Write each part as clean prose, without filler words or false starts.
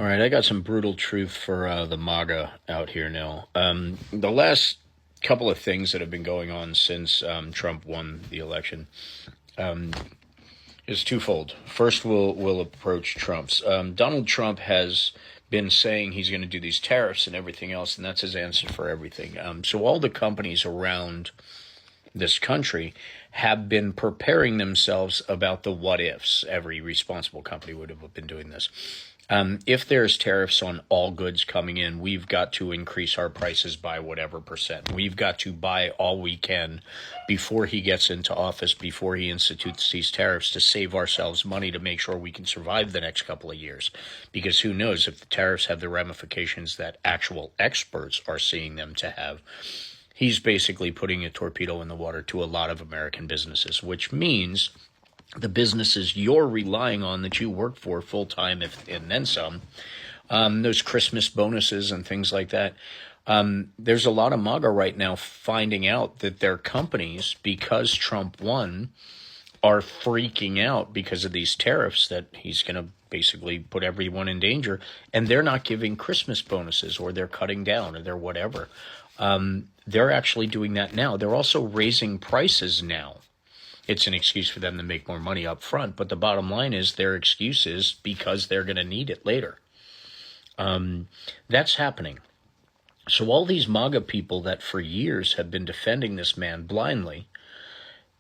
All right, I got some brutal truth for the MAGA out here now. The last couple of things that have been going on since Trump won the election is twofold. First, we'll approach Trump's. Donald Trump has been saying he's going to do these tariffs and everything else, and that's his answer for everything. So all the companies around this country have been preparing themselves about the what ifs. Every responsible company would have been doing this. If there's tariffs on all goods coming in, we've got to increase our prices by whatever percent. We've got to buy all we can before he gets into office, before he institutes these tariffs, to save ourselves money to make sure we can survive the next couple of years. Because who knows if the tariffs have the ramifications that actual experts are seeing them to have. He's basically putting a torpedo in the water to a lot of American businesses, which means the businesses you're relying on that you work for full time, and then some, those Christmas bonuses and things like that. There's a lot of MAGA right now finding out that their companies, because Trump won, are freaking out because of these tariffs that he's going to basically put everyone in danger, and they're not giving Christmas bonuses, or they're cutting down, or they're whatever. They're actually doing that now. They're also raising prices now. It's an excuse for them to make more money up front, but the bottom line is their excuse is because they're going to need it later. That's happening. So all these MAGA people that for years have been defending this man blindly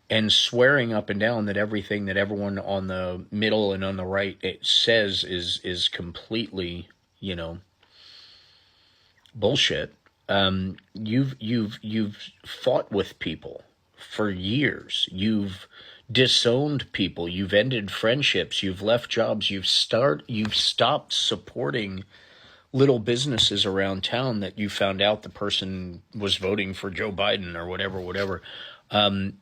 and swearing up and down that everything that everyone on the middle and on the right says is completely, bullshit. You've fought with people for years. You've disowned people. You've ended friendships. You've left jobs. You've stopped supporting little businesses around town that you found out the person was voting for Joe Biden or whatever.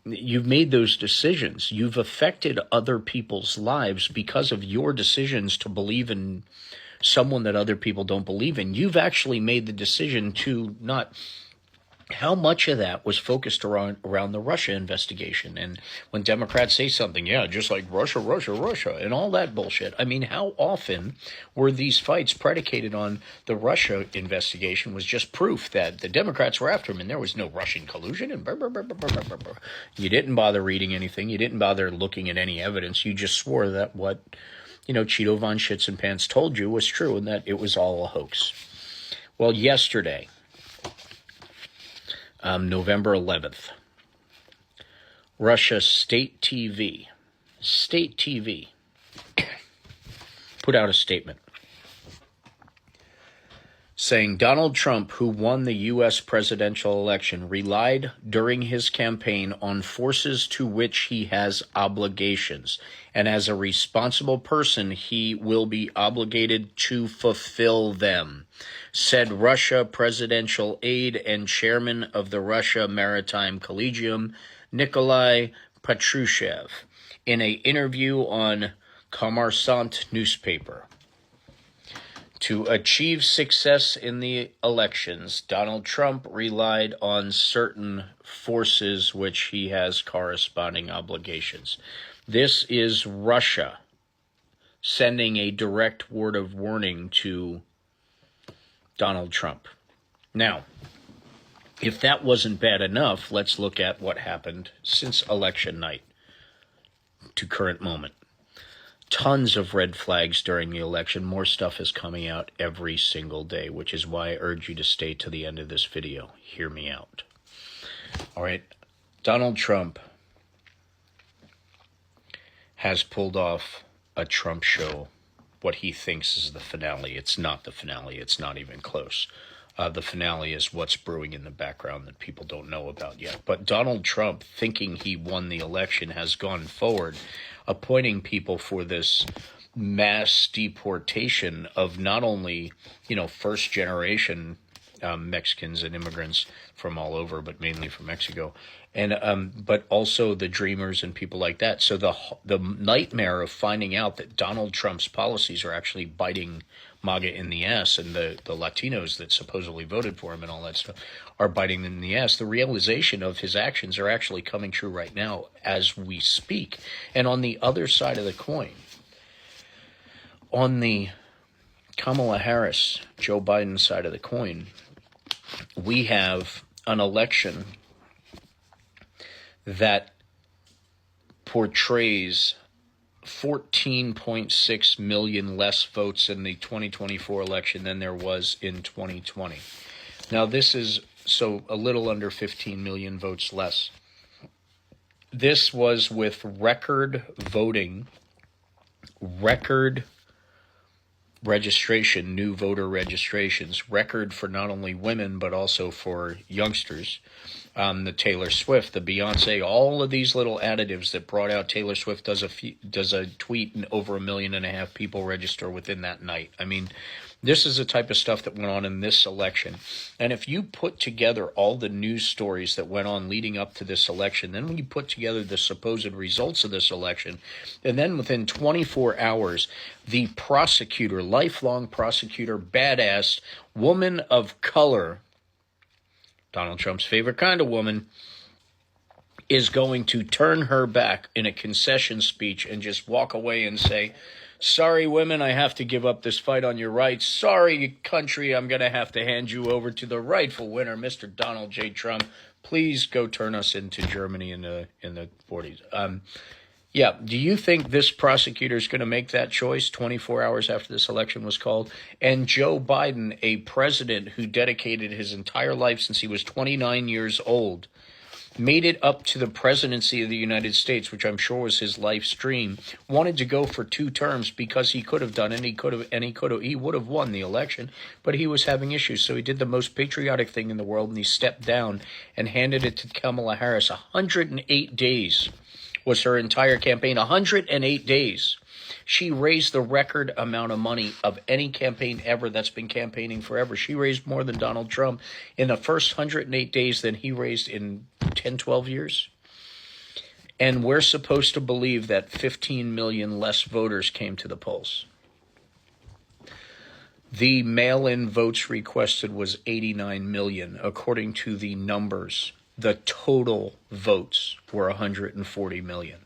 You've made those decisions. You've affected other people's lives because of your decisions to believe in someone that other people don't believe in. You've actually made the decision to not. How much of that was focused around the Russia investigation? And when Democrats say something, yeah, just like Russia, and all that bullshit. I mean, how often were these fights predicated on the Russia investigation was just proof that the Democrats were after him and there was no Russian collusion and You didn't bother reading anything. You didn't bother looking at any evidence. You just swore that what, Cheeto Von Shits and Pants told you was true and that it was all a hoax. Well, yesterday, November 11th, Russia State TV put out a statement saying Donald Trump, who won the U.S. presidential election, relied during his campaign on forces to which he has obligations, and as a responsible person, he will be obligated to fulfill them, said Russia presidential aide and chairman of the Russia Maritime Collegium, Nikolai Patrushev, in an interview on Kommersant newspaper. To achieve success in the elections, Donald Trump relied on certain forces which he has corresponding obligations. This is Russia sending a direct word of warning to Donald Trump. Now, if that wasn't bad enough, let's look at what happened since election night to current moment. Tons of red flags during the election. More stuff is coming out every single day, which is why I urge you to stay to the end of this video. Hear me out. All right. Donald Trump has pulled off a Trump show, what he thinks is the finale. It's not the finale. It's not even close. The finale is what's brewing in the background that people don't know about yet. But Donald Trump, thinking he won the election, has gone forward, appointing people for this mass deportation of not only, first generation Mexicans and immigrants from all over, but mainly from Mexico, and but also the Dreamers and people like that. So the nightmare of finding out that Donald Trump's policies are actually biting MAGA in the ass, and the Latinos that supposedly voted for him and all that stuff are biting them in the ass. The realization of his actions are actually coming true right now as we speak. And on the other side of the coin, on the Kamala Harris, Joe Biden's side of the coin, we have an election that portrays 14.6 million less votes in the 2024 election than there was in 2020. Now, this is so a little under 15 million votes less. This was with record voting, record registration, new voter registrations, record for not only women but also for youngsters. The Taylor Swift, the Beyonce, all of these little additives that brought out Taylor Swift does a tweet and over 1.5 million people register within that night. I mean, this is the type of stuff that went on in this election. And if you put together all the news stories that went on leading up to this election, then when you put together the supposed results of this election, and then within 24 hours, the prosecutor, lifelong prosecutor, badass, woman of color, Donald Trump's favorite kind of woman, is going to turn her back in a concession speech and just walk away and say, sorry, women, I have to give up this fight on your rights. Sorry, country, I'm going to have to hand you over to the rightful winner, Mr. Donald J. Trump. Please go turn us into Germany in the 40s. Yeah, do you think this prosecutor is going to make that choice 24 hours after this election was called? And Joe Biden, a president who dedicated his entire life since he was 29 years old, made it up to the presidency of the United States, which I'm sure was his life's dream, wanted to go for 2 terms because he could have done it, he would have won the election, but he was having issues. So he did the most patriotic thing in the world, and he stepped down and handed it to Kamala Harris. 108 days was her entire campaign. 108 days. She raised the record amount of money of any campaign ever that's been campaigning forever. She raised more than Donald Trump in the first 108 days than he raised in 10, 12 years. And we're supposed to believe that 15 million less voters came to the polls. The mail-in votes requested was 89 million, according to the numbers. The total votes were 140 million.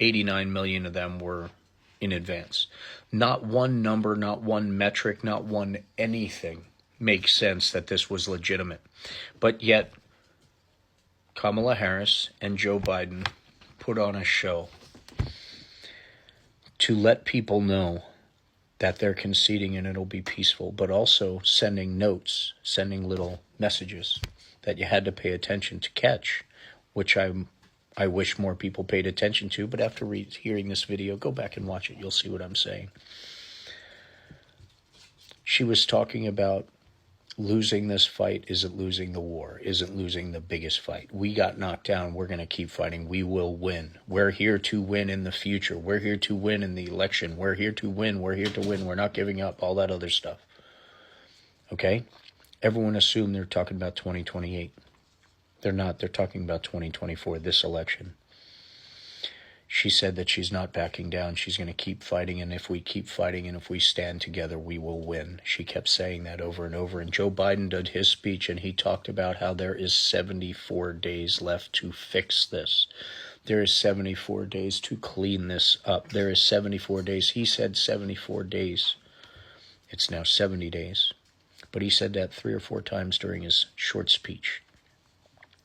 89 million of them were in advance. Not one number, not one metric, not one anything makes sense that this was legitimate. But yet, Kamala Harris and Joe Biden put on a show to let people know that they're conceding and it'll be peaceful, but also sending notes, sending little messages that you had to pay attention to catch, which I wish more people paid attention to, but after hearing this video, go back and watch it. You'll see what I'm saying. She was talking about losing this fight isn't losing the war, isn't losing the biggest fight. We got knocked down. We're going to keep fighting. We will win. We're here to win in the future. We're here to win in the election. We're here to win. We're here to win. We're not giving up. All that other stuff. Okay? Everyone assumed they're talking about 2028. They're not. They're talking about 2024, this election. She said that she's not backing down. She's going to keep fighting, and if we keep fighting and if we stand together, we will win. She kept saying that over and over. And Joe Biden did his speech, and he talked about how there is 74 days left to fix this. There is 74 days to clean this up. There is 74 days. He said 74 days. It's now 70 days. But he said that 3 or 4 times during his short speech.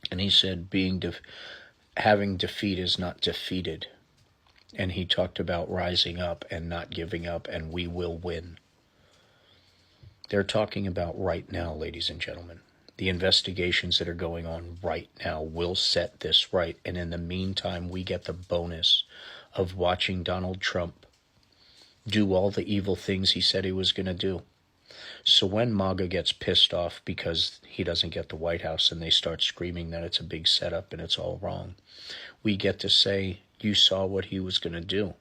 And he said having defeat is not defeated. And he talked about rising up and not giving up, and we will win. They're talking about right now, ladies and gentlemen. The investigations that are going on right now will set this right. And in the meantime, we get the bonus of watching Donald Trump do all the evil things he said he was going to do. So when MAGA gets pissed off because he doesn't get the White House and they start screaming that it's a big setup and it's all wrong, we get to say, you saw what he was going to do.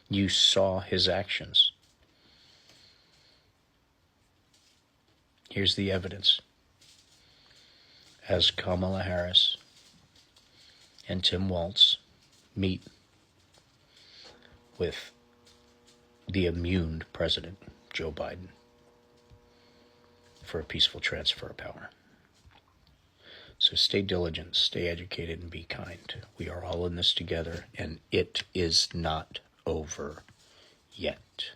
You saw his actions. Here's the evidence. As Kamala Harris and Tim Walz meet with the immune president, Joe Biden, for a peaceful transfer of power. So stay diligent, stay educated, and be kind. We are all in this together, and it is not over yet.